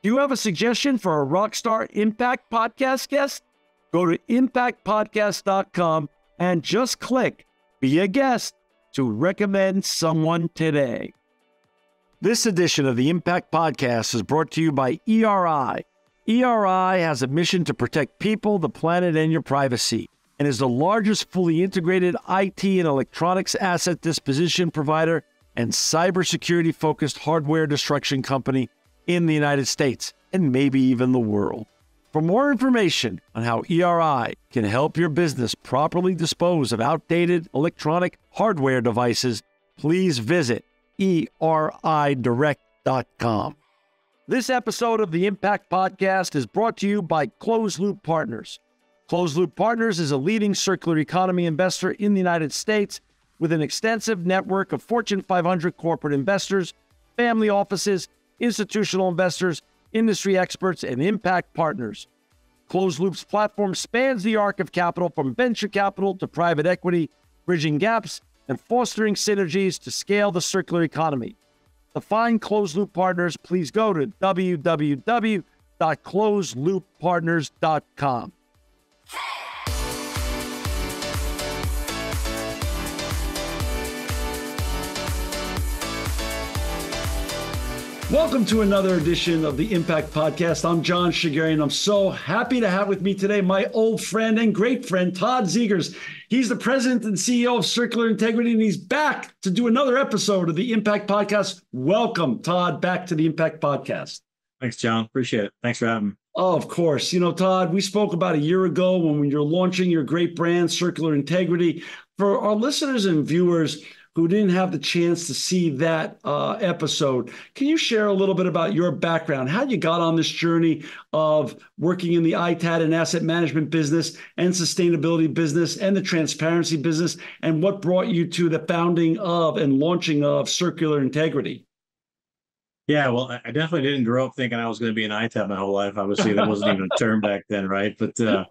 Do you have a suggestion for a Rockstar Impact Podcast guest? Go to impactpodcast.com and just click Be a Guest to recommend someone today. This edition of the Impact Podcast is brought to you by ERI. ERI has a mission to protect people, the planet, and your privacy, and is the largest fully integrated IT and electronics asset disposition provider and cybersecurity-focused hardware destruction company in the United States, and maybe even the world. For more information on how ERI can help your business properly dispose of outdated electronic hardware devices, please visit eridirect.com. This episode of the Impact Podcast is brought to you by Closed Loop Partners. Closed Loop Partners is a leading circular economy investor in the United States with an extensive network of Fortune 500 corporate investors, family offices, institutional investors, industry experts, and impact partners. Closed Loop's platform spans the arc of capital from venture capital to private equity, bridging gaps and fostering synergies to scale the circular economy. To find Closed Loop Partners, please go to www.closedlooppartners.com. Welcome to another edition of the Impact Podcast. I'm John Shigerian. I'm so happy to have with me today my old friend and great friend, Todd Zegers. He's the president and CEO of Circular Integrity, and he's back to do another episode of the Impact Podcast. Welcome, Todd, back to the Impact Podcast. Thanks, John. Appreciate it. Thanks for having me. Oh, of course. You know, Todd, we spoke about a year ago when you're launching your great brand, Circular Integrity. For our listeners and viewers who didn't have the chance to see that episode, can you share a little bit about your background, how you got on this journey of working in the ITAD and asset management business and sustainability business and the transparency business, and what brought you to the founding of and launching of Circular Integrity? Yeah, well, I definitely didn't grow up thinking I was going to be an ITAD my whole life. Obviously, that wasn't even a term back then, right? But now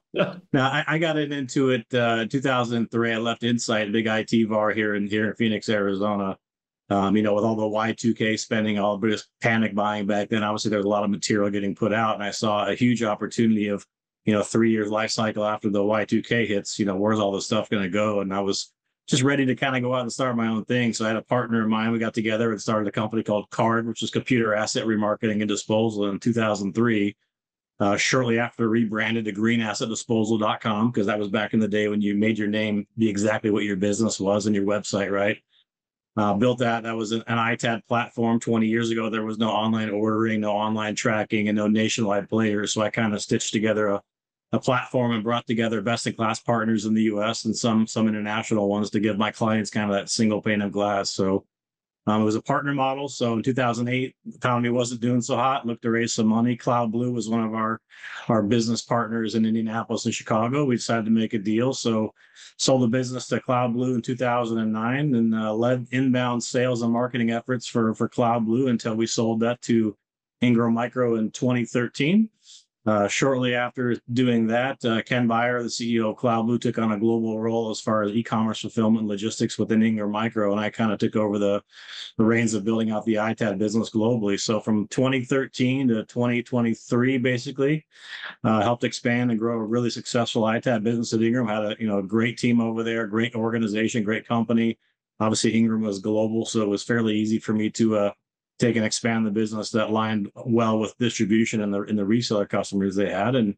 I got into it 2003. I left Insight, a big IT VAR here in Phoenix, Arizona. With all the Y2K spending, all the just panic buying back then. Obviously, there was a lot of material getting put out, and I saw a huge opportunity of 3 years life cycle after the Y2K hits. Where's all this stuff going to go? And I was just ready to kind of go out and start my own thing. So I had a partner of mine. We got together and started a company called CARD, which is Computer Asset Remarketing and Disposal, in 2003. Shortly after, rebranded to greenassetdisposal.com, because that was back in the day when you made your name be exactly what your business was and your website, right? Built that. That was an ITAD platform 20 years ago. There was no online ordering, no online tracking, and no nationwide players. So I kind of stitched together a platform and brought together best-in-class partners in the U.S. and some international ones to give my clients kind of that single pane of glass. So it was a partner model. So in 2008, the economy wasn't doing so hot. Looked to raise some money. Cloud Blue was one of our business partners in Indianapolis and Chicago. We decided to make a deal. So sold the business to Cloud Blue in 2009 and led inbound sales and marketing efforts for Cloud Blue until we sold that to Ingram Micro in 2013. Shortly after doing that, Ken Byer, the CEO of Cloud Blue, took on a global role as far as e-commerce fulfillment and logistics within Ingram Micro, and I kind of took over the reins of building out the ITAD business globally. So from 2013 to 2023, basically, helped expand and grow a really successful ITAD business at Ingram. Had a great team over there, great organization, great company. Obviously, Ingram was global, so it was fairly easy for me to take and expand the business that lined well with distribution and the reseller customers they had. And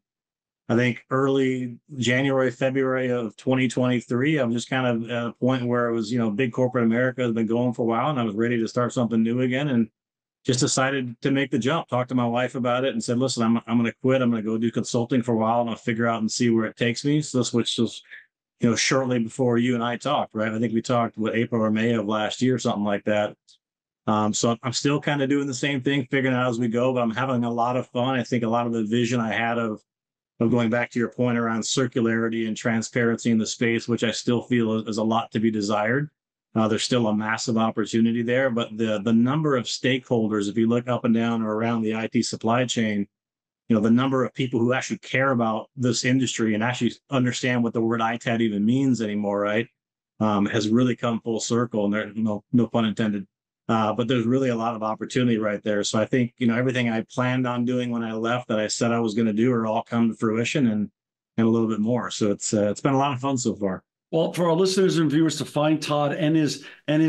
I think early January, February of 2023, I'm just kind of at a point where it was, big corporate America has been going for a while, and I was ready to start something new again, and just decided to make the jump. Talked to my wife about it and said, listen, I'm going to quit. I'm going to go do consulting for a while, and I'll figure out and see where it takes me. So this was, shortly before you and I talked, right? I think we talked April or May of last year, something like that. So I'm still kind of doing the same thing, figuring it out as we go, but I'm having a lot of fun. I think a lot of the vision I had of going back to your point around circularity and transparency in the space, which I still feel is a lot to be desired. There's still a massive opportunity there, but the number of stakeholders, if you look up and down or around the IT supply chain, the number of people who actually care about this industry and actually understand what the word ITAD even means anymore, right, has really come full circle. And there, no pun intended. But there's really a lot of opportunity right there. So I think, everything I planned on doing when I left that I said I was going to do are all come to fruition and a little bit more. So it's been a lot of fun so far. Well, for our listeners and viewers to find Todd and his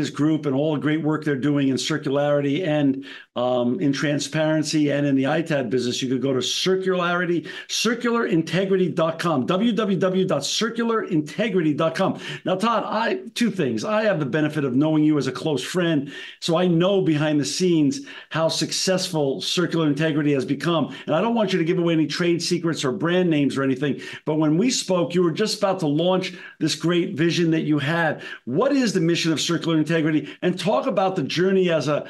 group and all the great work they're doing in circularity and in transparency and in the ITAD business, you could go to circularintegrity.com, www.circularintegrity.com. Now, Todd, two things. I have the benefit of knowing you as a close friend, so I know behind the scenes how successful Circular Integrity has become. And I don't want you to give away any trade secrets or brand names or anything, but when we spoke, you were just about to launch this great vision that you had. What is the mission of Circular Integrity? And talk about the journey as a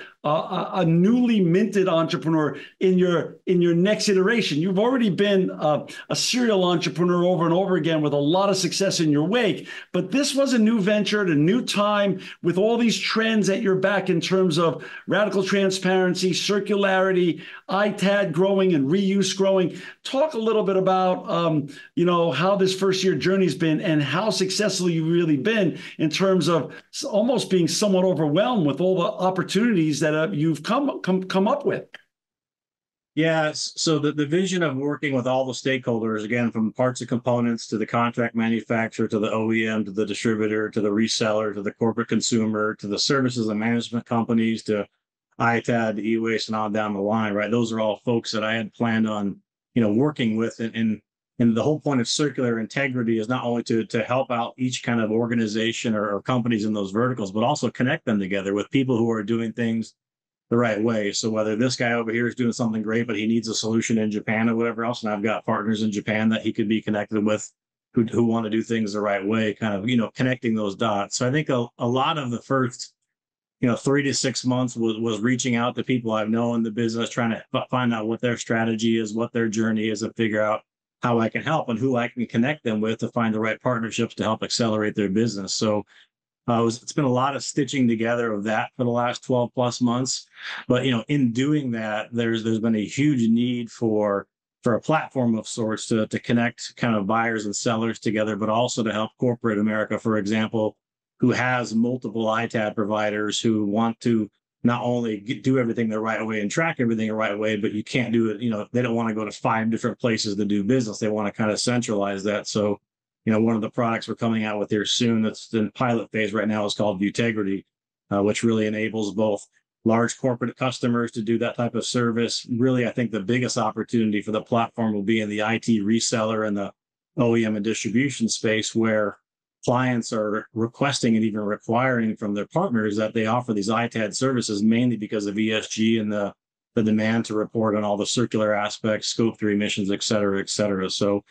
newly minted entrepreneur in your next iteration. You've already been a serial entrepreneur over and over again with a lot of success in your wake, but this was a new venture at a new time with all these trends at your back in terms of radical transparency, circularity, ITAD growing and reuse growing. Talk a little bit about how this first year journey's been and how successful you've really been in terms of almost being somewhat overwhelmed with all the opportunities that you've come up with. Yeah, so the vision of working with all the stakeholders, again, from parts and components to the contract manufacturer, to the OEM, to the distributor, to the reseller, to the corporate consumer, to the services and management companies, to ITAD, e-waste, and on down the line, right? Those are all folks that I had planned on, working with. And the whole point of circular integrity is not only to help out each kind of organization or companies in those verticals, but also connect them together with people who are doing things the right way. So whether this guy over here is doing something great, but he needs a solution in Japan or whatever else, and I've got partners in Japan that he could be connected with who want to do things the right way, kind of, connecting those dots. So I think a lot of the first 3 to 6 months was reaching out to people I've known in the business, trying to find out what their strategy is, what their journey is, and figure out how I can help and who I can connect them with to find the right partnerships to help accelerate their business. So it's been a lot of stitching together of that for the last 12 plus months. But, in doing that, there's been a huge need for a platform of sorts to connect kind of buyers and sellers together, but also to help corporate America, for example, who has multiple ITAD providers who want to not only do everything the right way and track everything the right way, but you can't do it. They don't want to go to 5 different places to do business. They want to kind of centralize that. So, one of the products we're coming out with here soon that's in pilot phase right now is called Vutegrity, which really enables both large corporate customers to do that type of service. Really, I think the biggest opportunity for the platform will be in the IT reseller and the OEM and distribution space, where clients are requesting and even requiring from their partners that they offer these ITAD services, mainly because of ESG and the demand to report on all the circular aspects, scope 3 emissions, et cetera, et cetera. So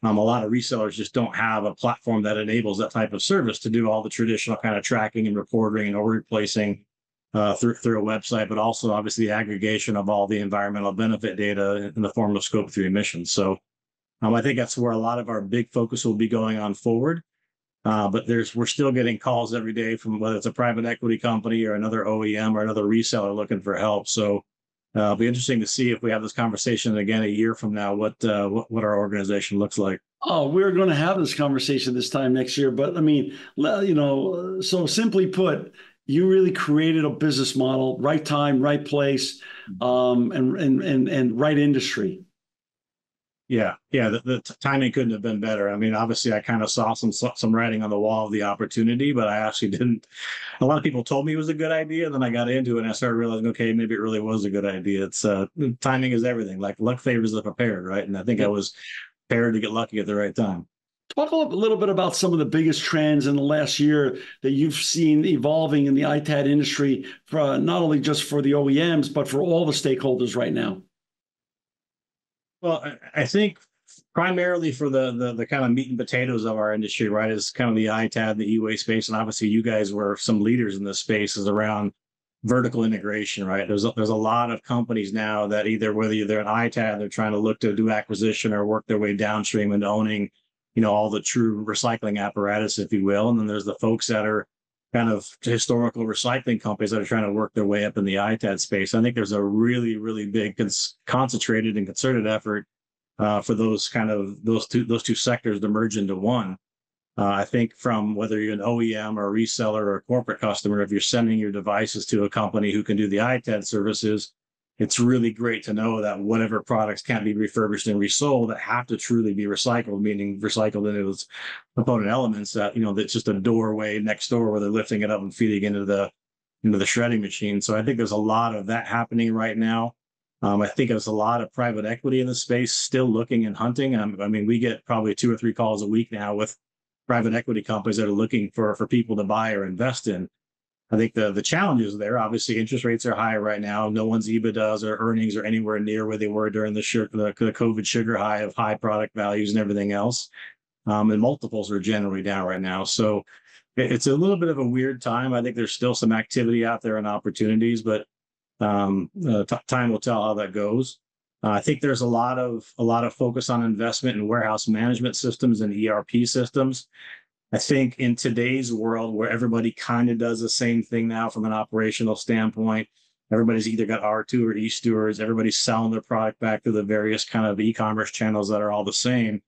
a lot of resellers just don't have a platform that enables that type of service to do all the traditional kind of tracking and reporting and order placing through a website, but also obviously the aggregation of all the environmental benefit data in the form of scope 3 emissions. So I think that's where a lot of our big focus will be going on forward. But we're still getting calls every day from whether it's a private equity company or another OEM or another reseller looking for help. So it'll be interesting to see if we have this conversation again a year from now, what our organization looks like. Oh, we're going to have this conversation this time next year. But I mean, so simply put, you really created a business model, right time, right place, and right industry. Yeah. The timing couldn't have been better. I mean, obviously, I kind of saw some writing on the wall of the opportunity, but I actually didn't. A lot of people told me it was a good idea, and then I got into it and I started realizing, okay, maybe it really was a good idea. It's timing is everything. Like luck favors the prepared, right? And I think I was prepared to get lucky at the right time. Talk a little bit about some of the biggest trends in the last year that you've seen evolving in the ITAD industry, for not only just for the OEMs, but for all the stakeholders right now. Well, I think primarily for the kind of meat and potatoes of our industry, right, is kind of the ITAD, the e-waste space, and obviously you guys were some leaders in this space, is around vertical integration, right? There's a lot of companies now that whether they're an ITAD, they're trying to look to do acquisition or work their way downstream into owning, all the true recycling apparatus, if you will. And then there's the folks that are kind of historical recycling companies that are trying to work their way up in the ITAD space. I think there's a really, really big concentrated and concerted effort for those two sectors to merge into one. I think from whether you're an OEM or a reseller or a corporate customer, if you're sending your devices to a company who can do the ITAD services, it's really great to know that whatever products can't be refurbished and resold that have to truly be recycled, meaning recycled into those component elements that, that's just a doorway next door where they're lifting it up and feeding into the shredding machine. So I think there's a lot of that happening right now. I think there's a lot of private equity in the space still looking and hunting. I mean, we get probably 2 or 3 calls a week now with private equity companies that are looking for people to buy or invest in. I think the challenges there, obviously, interest rates are high right now. No one's EBITDAs or earnings are anywhere near where they were during the COVID sugar high of high product values and everything else. And multiples are generally down right now. So it's a little bit of a weird time. I think there's still some activity out there and opportunities, but time will tell how that goes. I think there's a lot of focus on investment in warehouse management systems and ERP systems. I think in today's world where everybody kind of does the same thing now from an operational standpoint, everybody's either got R2 or e-stewards, everybody's selling their product back to the various kind of e-commerce channels that are all the same.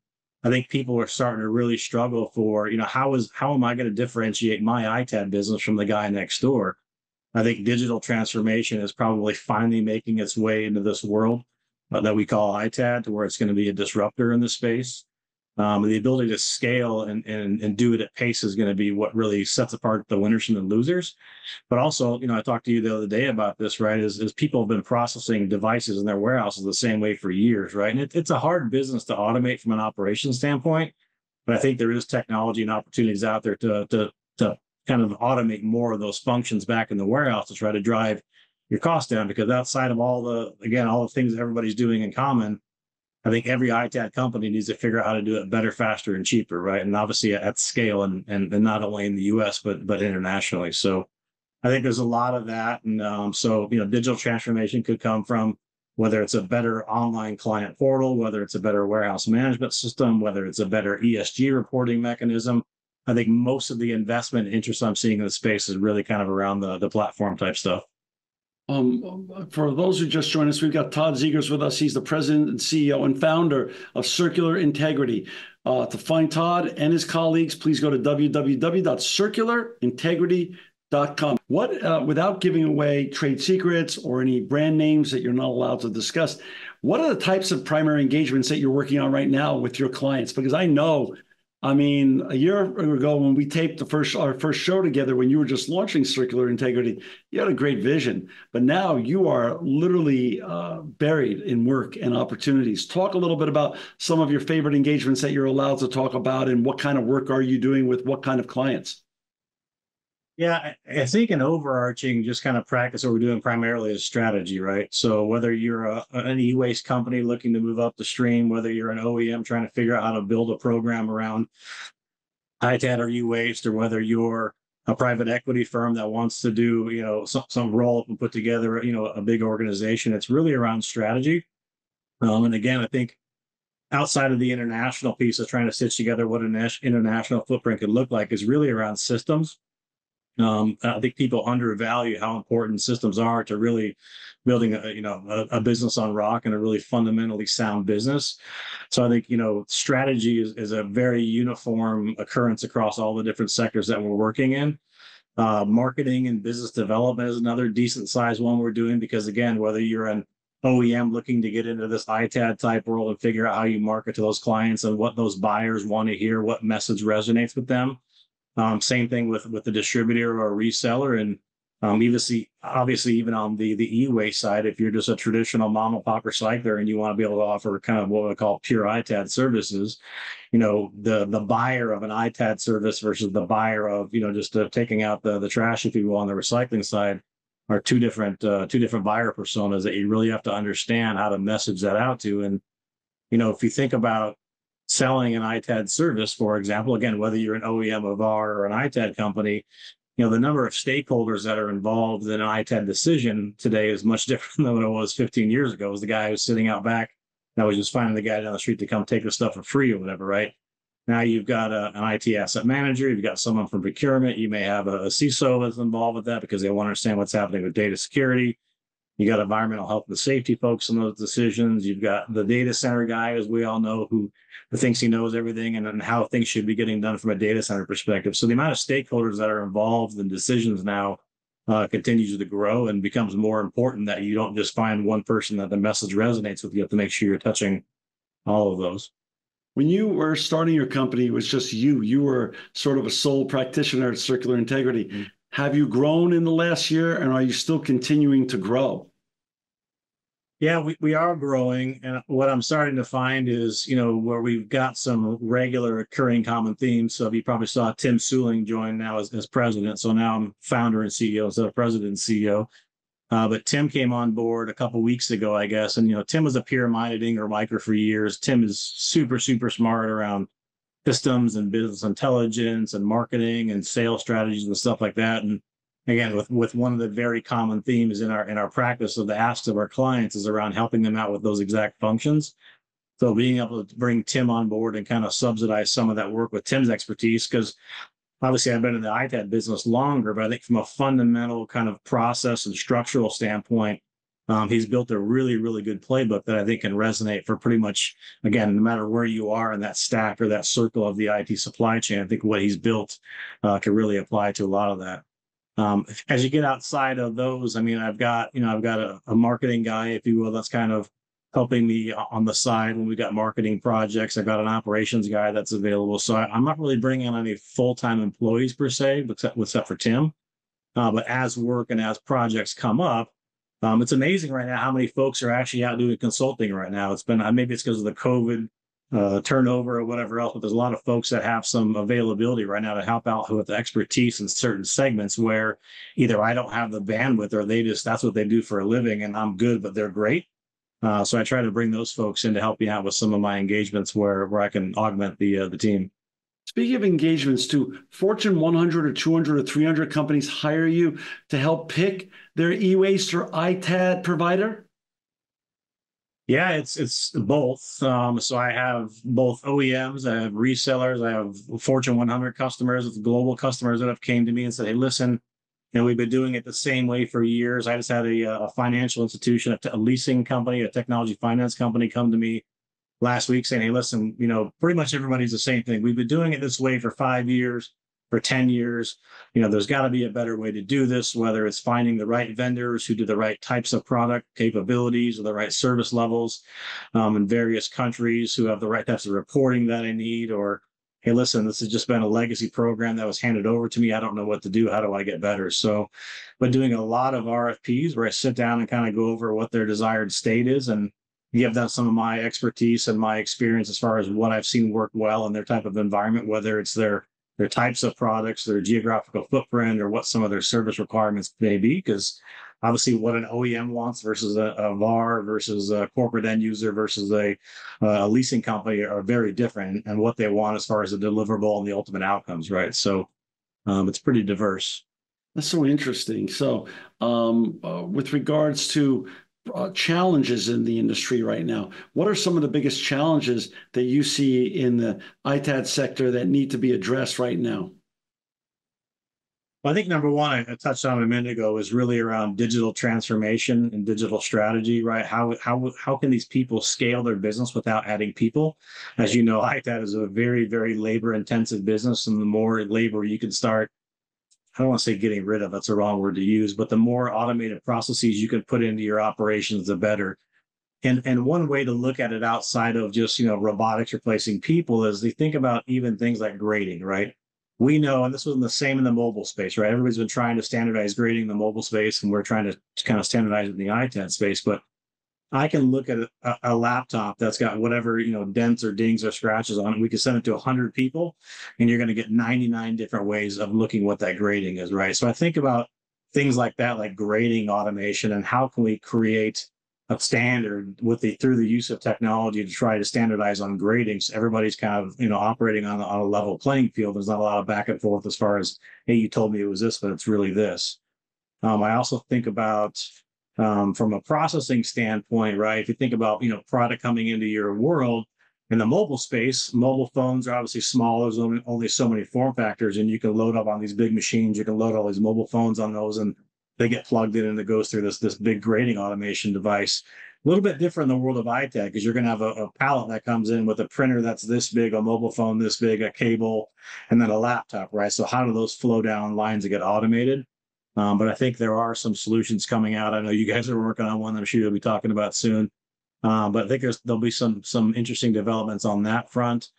I think people are starting to really struggle for, how am I going to differentiate my ITAD business from the guy next door? I think digital transformation is probably finally making its way into this world that we call ITAD, to where it's going to be a disruptor in the space. The ability to scale and do it at pace is going to be what really sets apart the winners from the losers. But also, I talked to you the other day about this, right? Is people have been processing devices in their warehouses the same way for years, right? And it's a hard business to automate from an operations standpoint. But I think there is technology and opportunities out there to kind of automate more of those functions back in the warehouse to try to drive your costs down. Because outside of all the things that everybody's doing in common, I think every ITAD company needs to figure out how to do it better, faster, and cheaper, right? And obviously at scale and not only in the US, but internationally. So I think there's a lot of that. And so, digital transformation could come from whether it's a better online client portal, whether it's a better warehouse management system, whether it's a better ESG reporting mechanism. I think most of the investment interest I'm seeing in the space is really kind of around the platform type stuff. For those who just joined us, we've got Todd Zegers with us. He's the president and CEO and founder of Circular Integrity. To find Todd and his colleagues, please go to www.circularintegrity.com. What, without giving away trade secrets or any brand names that you're not allowed to discuss, what are the types of primary engagements that you're working on right now with your clients? Because I know, a year ago when we taped our first show together, when you were just launching Circular Integrity, you had a great vision, but now you are literally buried in work and opportunities. Talk a little bit about some of your favorite engagements that you're allowed to talk about, and what kind of work are you doing with what kind of clients? Yeah, I think an overarching just kind of practice what we're doing primarily is strategy, right? So whether you're an e-waste company looking to move up the stream, whether you're an OEM trying to figure out how to build a program around ITAD or e-waste, or whether you're a private equity firm that wants to do, some roll up and put together, a big organization, it's really around strategy. And again, I think outside of the international piece of trying to stitch together what an international footprint could look like is really around systems. I think people undervalue how important systems are to really building a business on rock and a really fundamentally sound business. So I think, strategy is a very uniform occurrence across all the different sectors that we're working in. Marketing and business development is another decent sized one we're doing, because again, whether you're an OEM looking to get into this ITAD type world and figure out how you market to those clients and what those buyers want to hear, what message resonates with them. Same thing with the distributor or reseller. And obviously, even on the e-waste side, if you're just a traditional mom and pop recycler and you want to be able to offer kind of what we call pure ITAD services, the buyer of an ITAD service versus the buyer of, just taking out the trash, if you will, on the recycling side, are two different buyer personas that you really have to understand how to message that out to. And, if you think about selling an ITAD service, for example, again, whether you're an OEM, a VAR, or an ITAD company, the number of stakeholders that are involved in an ITAD decision today is much different than what it was 15 years ago. It was the guy who's sitting out back that was just finding the guy down the street to come take the stuff for free or whatever, right? Now you've got an IT asset manager, you've got someone from procurement, you may have a CISO that's involved with that because they want to understand what's happening with data security. You got environmental health and safety folks in those decisions. You've got the data center guy, as we all know, who thinks he knows everything and how things should be getting done from a data center perspective. So the amount of stakeholders that are involved in decisions now continues to grow and becomes more important that you don't just find one person that the message resonates with. You have to make sure you're touching all of those. When you were starting your company, it was just you. You were sort of a sole practitioner at Circular Integrity. Mm-hmm. Have you grown in the last year, and are you still continuing to grow? Yeah, we are growing. And what I'm starting to find is, where we've got some regular occurring common themes. So you probably saw Tim Suling join now as president. So now I'm founder and CEO instead of president and CEO. But Tim came on board a couple of weeks ago, I guess. And, Tim was a peer-minded Ingram Micro for years. Tim is super, super smart around systems and business intelligence and marketing and sales strategies and stuff like that. And again, with one of the very common themes in our practice of the asks of our clients is around helping them out with those exact functions. So being able to bring Tim on board and kind of subsidize some of that work with Tim's expertise, because obviously I've been in the ITAD business longer, but I think from a fundamental kind of process and structural standpoint, he's built a really, really good playbook that I think can resonate for pretty much, again, no matter where you are in that stack or that circle of the IT supply chain. I think what he's built can really apply to a lot of that. As you get outside of those, I mean, I've got a marketing guy, if you will, that's kind of helping me on the side when we got marketing projects. I've got an operations guy that's available. So I'm not really bringing on any full-time employees per se, except for Tim. But as work and as projects come up, it's amazing right now how many folks are actually out doing consulting right now. It's been, maybe it's because of the COVID turnover or whatever else, but there's a lot of folks that have some availability right now to help out with the expertise in certain segments where either I don't have the bandwidth or that's what they do for a living and I'm good, but they're great. So I try to bring those folks in to help me out with some of my engagements where I can augment the team. Speaking of engagements, do Fortune 100 or 200 or 300 companies hire you to help pick their e-waste or ITAD provider? Yeah, it's both. So I have both OEMs, I have resellers, I have Fortune 100 customers, it's global customers that have came to me and said, hey, listen, we've been doing it the same way for years. I just had a financial institution, a leasing company, a technology finance company come to me last week saying, hey, listen, pretty much everybody's the same thing. We've been doing it this way for 5 years, for 10 years. There's got to be a better way to do this, whether it's finding the right vendors who do the right types of product capabilities or the right service levels in various countries who have the right types of reporting that I need, or hey, listen, this has just been a legacy program that was handed over to me. I don't know what to do. How do I get better? So, but doing a lot of RFPs where I sit down and kind of go over what their desired state is and give them some of my expertise and my experience as far as what I've seen work well in their type of environment, whether it's their types of products, their geographical footprint, or what some of their service requirements may be. Because obviously what an OEM wants versus a VAR versus a corporate end user versus a leasing company are very different, and what they want as far as the deliverable and the ultimate outcomes, right? So it's pretty diverse. That's so interesting. So with regards to challenges in the industry right now, what are some of the biggest challenges that you see in the ITAD sector that need to be addressed right now? Well, I think number one, I touched on a minute ago, is really around digital transformation and digital strategy, right? How can these people scale their business without adding people? As you know, ITAD is a very, very labor intensive business, and the more labor you can start, I don't want to say getting rid of, that's the wrong word to use, but the more automated processes you can put into your operations, the better. And one way to look at it outside of just, robotics replacing people is they think about even things like grading, right? We know, and this was the same in the mobile space, right? Everybody's been trying to standardize grading in the mobile space, and we're trying to kind of standardize it in the ITAD space. But I can look at a laptop that's got whatever, dents or dings or scratches on it. We can send it to 100 people and you're going to get 99 different ways of looking what that grading is, right? So I think about things like that, like grading automation, and how can we create a standard through the use of technology to try to standardize on grading. So everybody's kind of, operating on a level playing field. There's not a lot of back and forth as far as, hey, you told me it was this, but it's really this. I also think about, from a processing standpoint, right? If you think about, product coming into your world in the mobile space, mobile phones are obviously small. There's only so many form factors, and you can load up on these big machines. You can load all these mobile phones on those, and they get plugged in and it goes through this big grading automation device. A little bit different in the world of ITAD because you're going to have a pallet that comes in with a printer that's this big, a mobile phone this big, a cable, and then a laptop, right? So how do those flow down lines that get automated? But I think there are some solutions coming out. I know you guys are working on one. I'm sure you'll be talking about soon. But I think there'll be some interesting developments on that front.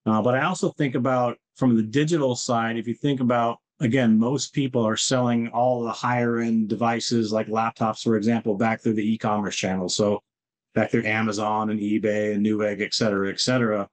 But I also think about from the digital side, if you think about, again, most people are selling all the higher end devices like laptops, for example, back through the e-commerce channel. So back through Amazon and eBay and Newegg, et cetera, et cetera.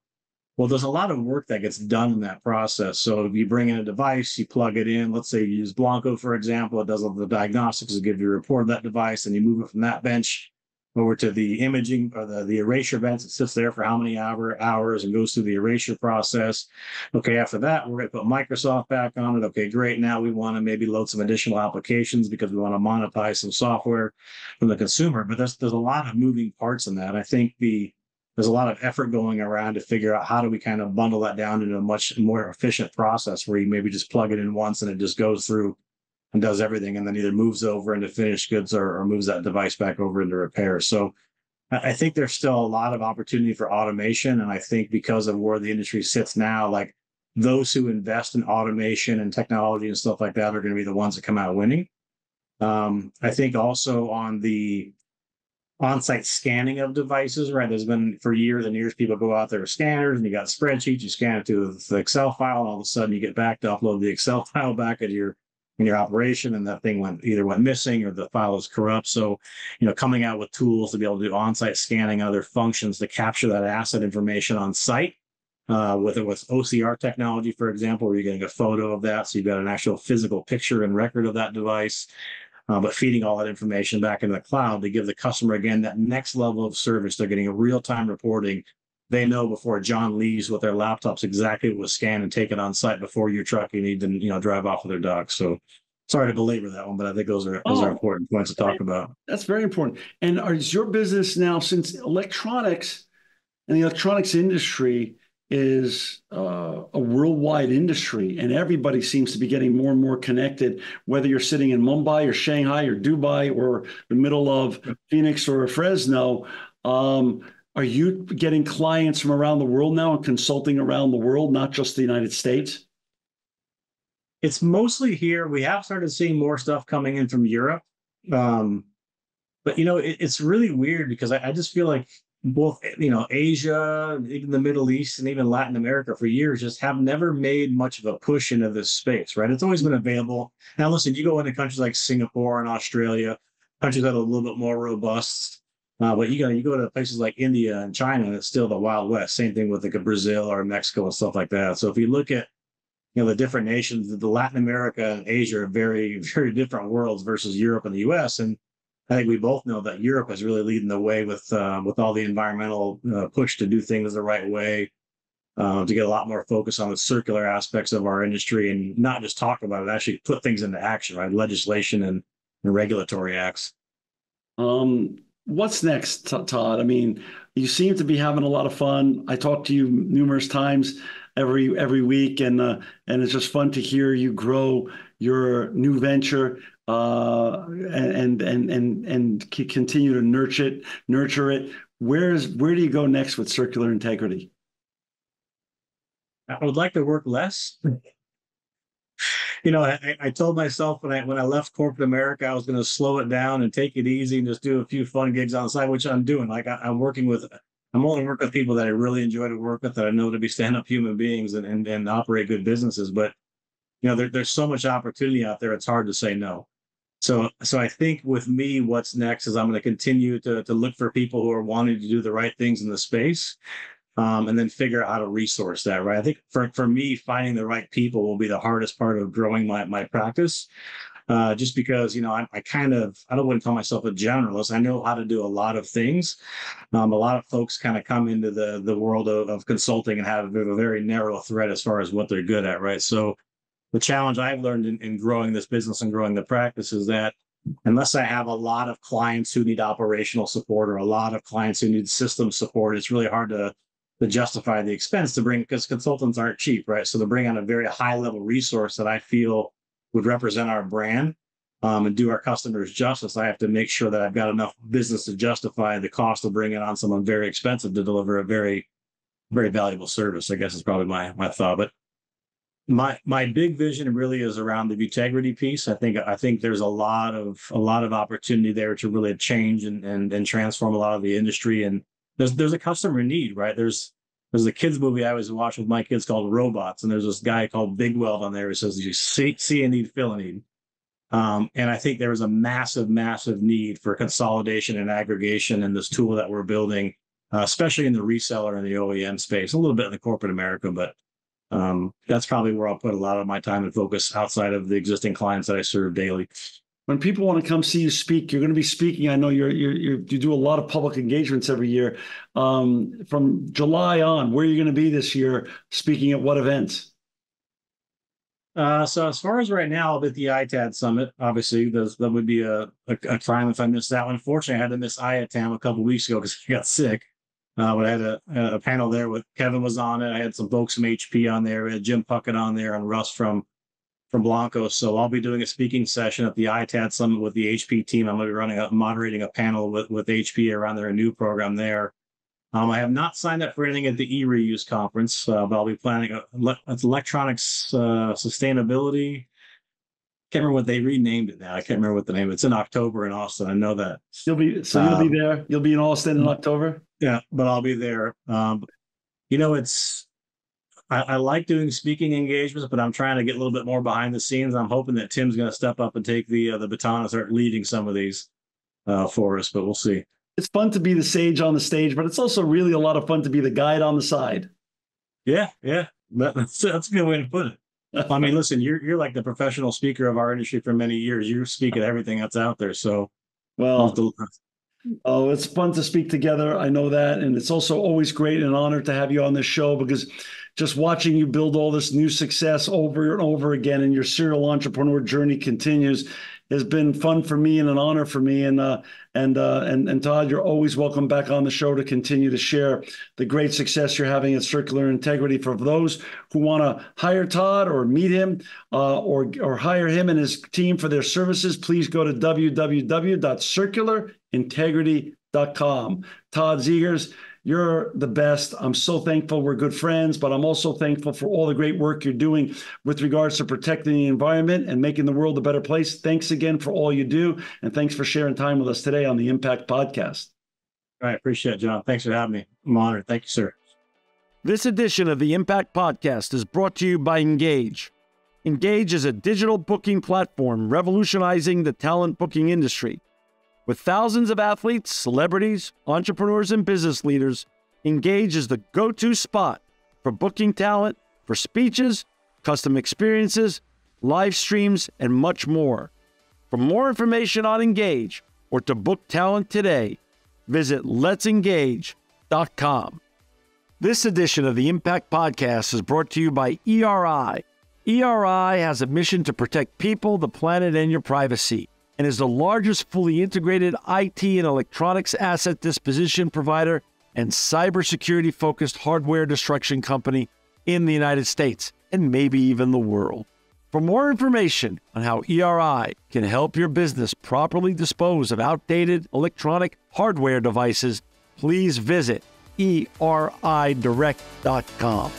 Well, there's a lot of work that gets done in that process. So if you bring in a device, you plug it in, let's say you use Blanco, for example, it does all the diagnostics, it gives you a report of that device, and you move it from that bench over to the imaging or the erasure bench. It sits there for how many hours and goes through the erasure process. Okay, after that, we're going to put Microsoft back on it. Okay, great. Now we want to maybe load some additional applications because we want to monetize some software from the consumer. But there's a lot of moving parts in that. I think there's a lot of effort going around to figure out how do we kind of bundle that down into a much more efficient process where you maybe just plug it in once and it just goes through and does everything and then either moves over into finished goods or moves that device back over into repair. So I think there's still a lot of opportunity for automation. And I think because of where the industry sits now, like those who invest in automation and technology and stuff like that are going to be the ones that come out winning. I think also on the on-site scanning of devices, right? There's been for years and years, people go out there with scanners and you got spreadsheets, you scan it to the Excel file, and all of a sudden you get back to upload the Excel file back at your operation, and that thing went missing or the file is corrupt. So, coming out with tools to be able to do on-site scanning and other functions to capture that asset information on site, with OCR technology, for example, where you're getting a photo of that. So you've got an actual physical picture and record of that device, but feeding all that information back into the cloud to give the customer, again, that next level of service. They're getting a real-time reporting. They know before John leaves with their laptops exactly what was scanned and taken on site before your truck you need to drive off with their dog. So sorry to belabor that one, but I think those are important points to talk about. That's very important. And is your business now, since electronics and the electronics industry is a worldwide industry, and everybody seems to be getting more and more connected, whether you're sitting in Mumbai or Shanghai or Dubai or the middle of Phoenix or Fresno, are you getting clients from around the world now and consulting around the world, not just the United States? It's mostly here. We have started seeing more stuff coming in from Europe. But, it's really weird because I just feel like both, Asia, even the Middle East and even Latin America for years just have never made much of a push into this space, right? It's always been available. Now, listen, you go into countries like Singapore and Australia, countries that are a little bit more robust. But you go to places like India and China, and it's still the Wild West. Same thing with like Brazil or Mexico and stuff like that. So if you look at the different nations, the Latin America and Asia are very, very different worlds versus Europe and the US. And I think we both know that Europe is really leading the way with all the environmental push to do things the right way, to get a lot more focus on the circular aspects of our industry and not just talk about it, actually put things into action, right? Legislation and regulatory acts. What's next, Todd? I mean, you seem to be having a lot of fun. I talk to you numerous times every week, and it's just fun to hear you grow your new venture and continue to nurture it. Where do you go next with circular integrity? I would like to work less. I told myself when I left corporate America, I was going to slow it down and take it easy and just do a few fun gigs on the side, which I'm doing. Like I'm only working with people that I really enjoy to work with, that I know to be stand-up human beings and operate good businesses. But there's so much opportunity out there. It's hard to say no. So I think with me, what's next is I'm going to continue to look for people who are wanting to do the right things in the space. And then figure out how to resource that, right? I think for me, finding the right people will be the hardest part of growing my practice. Just because, I wouldn't call myself a generalist. I know how to do a lot of things. A lot of folks kind of come into the world of consulting and have a very narrow thread as far as what they're good at, right? So the challenge I've learned in growing this business and growing the practice is that unless I have a lot of clients who need operational support or a lot of clients who need system support, it's really hard to justify the expense to bring, because consultants aren't cheap, right? So to bring on a very high level resource that I feel would represent our brand, and do our customers justice, I have to make sure that I've got enough business to justify the cost of bringing on someone very expensive to deliver a very, very valuable service, I guess is probably my thought. But my big vision really is around the integrity piece. I think there's a lot of opportunity there to really change and transform a lot of the industry. And there's a customer need, right? There's a kids movie I always watch with my kids called Robots, and there's this guy called Big Weld on there who says you see a need, fill a need. And I think there is a massive need for consolidation and aggregation in this tool that we're building, especially in the reseller and the OEM space, a little bit in the corporate America, but that's probably where I'll put a lot of my time and focus outside of the existing clients that I serve daily. When people want to come see you speak, you're going to be speaking. I know you do a lot of public engagements every year. From July on, where are you going to be this year? Speaking at what events? So as far as right now, I'll be at the ITAD Summit. Obviously, that would be a crime if I missed that one. Unfortunately, I had to miss IATAM a couple of weeks ago because I got sick. But I had a panel there with Kevin was on it. I had some folks from HP on there. We had Jim Puckett on there and Russ from Blanco. So I'll be doing a speaking session at the ITAD Summit with the HP team. I'm going to be moderating a panel with HP around their new program there. I have not signed up for anything at the e-reuse conference, but I'll be planning it's electronics sustainability. Can't remember what they renamed it now. I can't remember what the name. It's in October in Austin. I know that. You'll be there. You'll be in Austin in October. Yeah, but I'll be there. I like doing speaking engagements, but I'm trying to get a little bit more behind the scenes. I'm hoping that Tim's going to step up and take the baton and start leading some of these for us, but we'll see. It's fun to be the sage on the stage, but it's also really a lot of fun to be the guide on the side. Yeah. That's a good way to put it. I mean, listen, you're like the professional speaker of our industry for many years. You speak at everything that's out there. So, it's fun to speak together. I know that. And it's also always great and an honor to have you on this show, because just watching you build all this new success over and over again, and your serial entrepreneur journey continues, has been fun for me and an honor for me. And Todd, you're always welcome back on the show to continue to share the great success you're having at Circular Integrity. For those who want to hire Todd or meet him or hire him and his team for their services, please go to www.circularintegrity.com. Todd Zegers, you're the best. I'm so thankful we're good friends, but I'm also thankful for all the great work you're doing with regards to protecting the environment and making the world a better place. Thanks again for all you do, and thanks for sharing time with us today on the Impact Podcast. All right, appreciate it, John. Thanks for having me. I'm honored. Thank you, sir. This edition of the Impact Podcast is brought to you by Engage. Engage is a digital booking platform revolutionizing the talent booking industry. With thousands of athletes, celebrities, entrepreneurs, and business leaders, Engage is the go-to spot for booking talent, for speeches, custom experiences, live streams, and much more. For more information on Engage or to book talent today, visit letsengage.com. This edition of the Impact Podcast is brought to you by ERI. ERI has a mission to protect people, the planet, and your privacy, and is the largest fully integrated IT and electronics asset disposition provider and cybersecurity-focused hardware destruction company in the United States and maybe even the world. For more information on how ERI can help your business properly dispose of outdated electronic hardware devices, please visit eridirect.com.